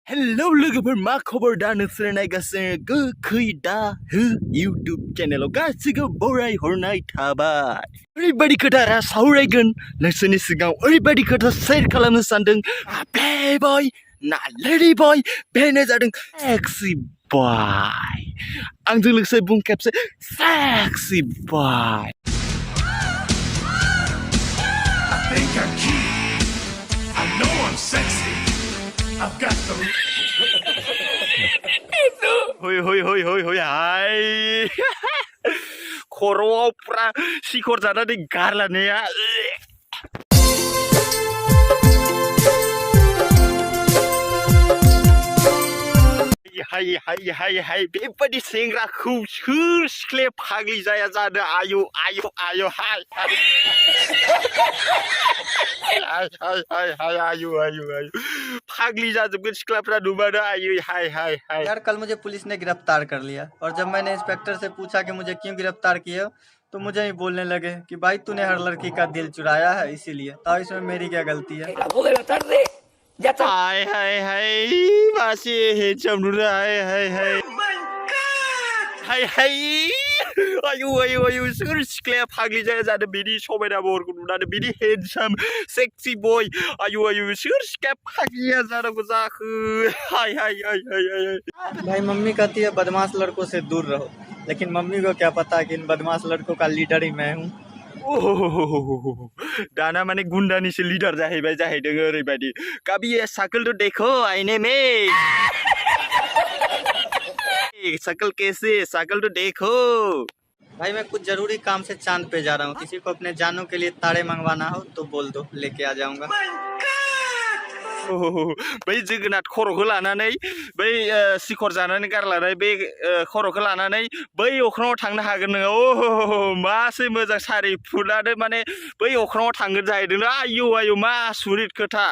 Hello लोगोफोर मा खबर दा नोंसोर नायगासिनो गोख्रै dahw YouTube चेनेलाव गासिबो बराय हरनाय थाबाय ओरैबायदि खोथा सावरायगोन नोंसोरनि सिगाङाव ओरैबायदि खोथा शेयार खालामनो सानदों प्ले बय ना लेडि बय बेनो जादों सेक्सि बय आंजों लोगोसे बुं खेबसे सेक्सि बय I think I'm cute. I know I'm sexy. I've got the. Hoi hai खर'आव पुरा सिखर जानानै गारलानाया हाय बेबायदि सेंग्राखौ सोर सिख्लाया फाग्लि जाया जानो आयु हाय फाग्ली जाजोबगोन सिख्लाफ्रा नुबानो आयु हाय यार कल मुझे पुलिस ने गिरफ्तार कर लिया और जब मैंने इंस्पेक्टर से पूछा कि मुझे क्यों गिरफ्तार किए तो मुझे ही बोलने लगे कि भाई तूने हर लड़की का दिल चुराया है इसीलिए तो इसमें मेरी क्या गलती है हाय मासे हेंसम नुदों हाय आयु सोर सिख्लाया फाग्लि जाया जानो बिनि समायना महरखौ नुनानै बिनि हेंसम सेक्सि बय आयु सोर सिख्लाया फाग्लिया जानांगौ जाखो हाय भाई मम्मी कहती है बदमाश लड़कों से दूर रहो लेकिन मम्मी को क्या पता कि इन बदमाश लड़कों का लीडर ही मैं हूँ दाना माने गुंडानिसो लीडर जाहैदों ओरैबायदि कभी ये शकल तो देखो आईने में शकल कैसे शकल तो देखो भाई मैं कुछ जरूरी काम से चांद पे जा रहा हूँ किसी को अपने जानों के लिए तारे मंगवाना हो तो बोल दो लेके आ जाऊंगा बै जोगोनाथ खर'खौ लानानै बै सिखर जानानै गारलानाय बे खर'खौ लानानै बै अख्राङाव थांनो हागोन नोङो मासो मोजां सारि फुनानै माने बै अख्राङाव थांगोन जाहैदों आयु मा सुरित खोथा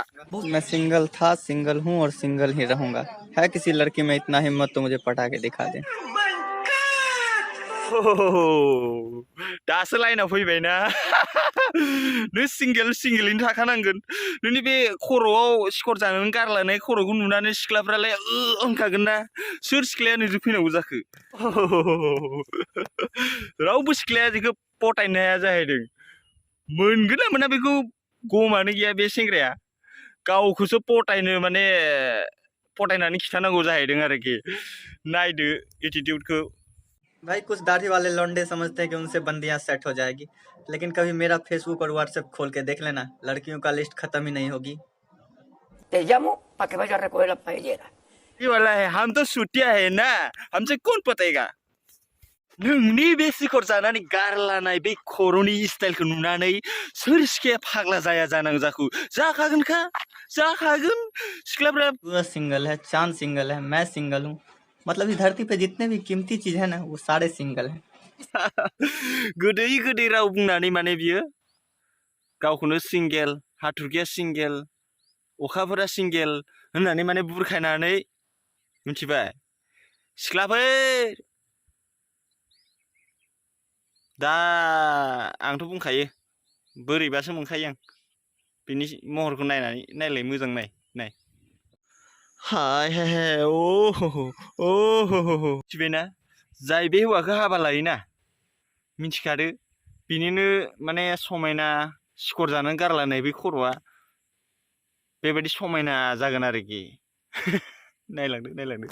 मैं सिंगल था सिंगल हूँ और सिंगल ही रहूंगा है किसी लड़की में इतना हिम्मत तो मुझे पटा के दिखा दे दासो लाइनाव फैबायना नों सिंगेलैनो थाखानांगोन नोंनि बे खर'आव सिखर जानानै गारलानाय खर'खौ नुनानै सिख्लाफ्रालाय होनखागोन ना सोर सिख्लाया नोंजों फैनांगौ जाखो रावबो सिख्लाया बेखौ पटायनो हाया जाहैदों मोनगोन ना मोना बेखौ गमानो गैया बे सेंग्राया गावखौसो पटायनानै खिथानांगौ जाहैदों आरोखि नायदो एटिट्यूडखौ भाई कुछ दाढ़ी वाले लौंडे समझते हैं कि उनसे बंदियां सेट हो जाएगी लेकिन कभी मेरा फेसबुक और व्हाट्सएप खोल के देख लेना लड़कियों का लिस्ट खत्म ही नहीं होगी Te llamo para que vayas a recoger las paelleras. ये वाला है हम तो छुट्टिया है ना हमसे कौन पताएगा नोंनि बे सिखर जानानै गारलानाय बे खर'नि स्टाइलखौ नुनानै सोर सिख्लाया फाग्ला जाया जानांगौ जाखो जाखागोन सिख्लाफ्रा पूरा सिंगल है चांद सिंगल है मैं सिंगल हूँ मतलब इस धरती पे जितने भी कीमती चीज है ना वो सारे सिंगल हैं गोदै राव बुंनानै माने बियो गावखौनो सिंगेल हाथरखिया सिंगेल अखाफोरा सिंगेल होननानै माने बुरखायनानै मिथिबाय सिख्लाफोर दा आंथ' बुंखायो बोरैबासो मोनखायो आं बिनि महरखौ नायलाय मोजां नाय हाय मिथिबायना जाय बे हौवाखौ हाबा लायोना मिथिखादो बिनिनो माने समायना सिखर जानानै गारलानाय बे खर'आ बेबायदि समायना जागोन आरोखि नायलांदो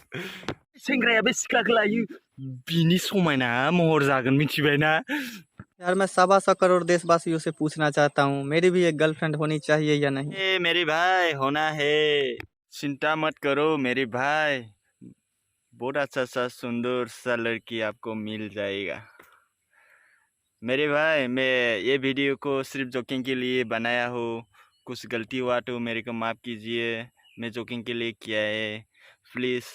सेंग्राया बे सिख्लाखौ लायो बिनि समायना महर जागोन मिथिबायना यार मैं 1.25 करोड़ देशवासियों से पूछना चाहता हूँ मेरी भी एक गर्लफ्रेंड होनी चाहिए या नहीं ए मेरे भाई होना है चिंता मत करो मेरे भाई बहुत अच्छा सुंदर सा लड़की आपको मिल जाएगा मेरे भाई मैं ये वीडियो को सिर्फ जोकिंग के लिए बनाया हूँ कुछ गलती हुआ तो मेरे को माफ़ कीजिए मैं जोकिंग के लिए किया है प्लीज़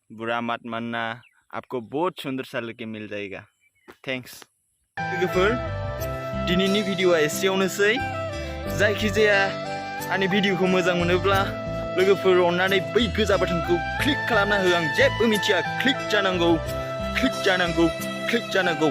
बुरा मत मानना आपको बहुत सुंदर सा लड़की मिल जाएगा थैंक्स लोगोफोर दिनैनि भिडिअआ एसेयावनोसै जायखिजाया आंनि भिडिअखौ मोजां मोनोब्ला लोगोफोर अननानै बै गोजा बाटनखौ क्लिक खालामना हो आं जेबो मिथिया क्लिक जानांगौ